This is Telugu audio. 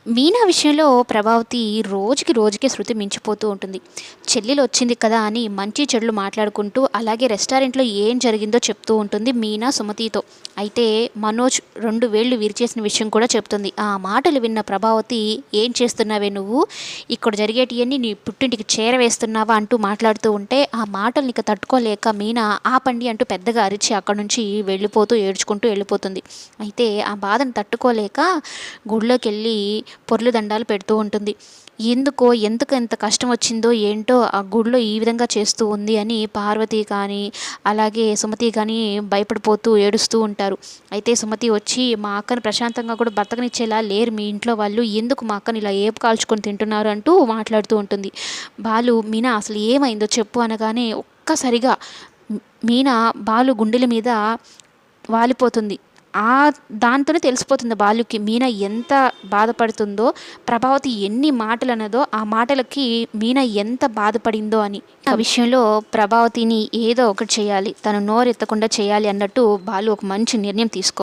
మీనా విషయంలో ప్రభావతి రోజుకి రోజుకి శృతి మించిపోతూ ఉంటుంది. చెల్లెలు వచ్చింది కదా అని మంచి చెడులు మాట్లాడుకుంటూ, అలాగే రెస్టారెంట్‌లో ఏం జరిగిందో చెప్తూ ఉంటుంది మీనా సుమతితో. అయితే మనోజ్ 2 వేళ్ళు విరిచేసిన విషయం కూడా చెప్తుంది. ఆ మాటలు విన్న ప్రభావతి, "ఏం చేస్తున్నావే నువ్వు? ఇక్కడ జరిగేటియన్నీ నీ పుట్టింటికి చేరవేస్తున్నావా?" అంటూ మాట్లాడుతూ ఉంటే, ఆ మాటల్ని ఇక తట్టుకోలేక మీనా, "ఆపండి" అంటూ పెద్దగా అరిచి అక్కడి నుంచి వెళ్ళిపోతూ ఏడ్చుకుంటూ వెళ్ళిపోతుంది. అయితే ఆ బాధను తట్టుకోలేక గుడిలోకెళ్ళి పొర్లు దండాలు పెడుతూ ఉంటుంది. ఎందుకు ఇంత కష్టం వచ్చిందో ఏంటో ఆ గుడిలో ఈ విధంగా చేస్తూ ఉంది అని పార్వతి కానీ, అలాగే సుమతి కానీ భయపడిపోతూ ఏడుస్తూ ఉంటారు. అయితే సుమతి వచ్చి, "మా అక్కని ప్రశాంతంగా కూడా బతకనిచ్చేలా లేరు మీ ఇంట్లో వాళ్ళు. ఎందుకు మా అక్కని ఇలా ఏపు కాల్చుకొని తింటున్నారు" అంటూ మాట్లాడుతూ ఉంటుంది. బాలు, "మీనా అసలు ఏమైందో చెప్పు" అనగానే ఒక్కసారిగా మీనా బాలు గుండెల మీద వాలిపోతుంది. దాంతోనే తెలిసిపోతుంది బాలుకి మీనా ఎంత బాధపడుతుందో, ప్రభావతి ఎన్ని మాటలన్నదో, ఆ మాటలకి మీనా ఎంత బాధపడిందో అని. ఆ విషయంలో ప్రభావతిని ఏదో ఒకటి చేయాలి, తను నోరెత్తకుండా చేయాలి అన్నట్టు బాలు ఒక మంచి నిర్ణయం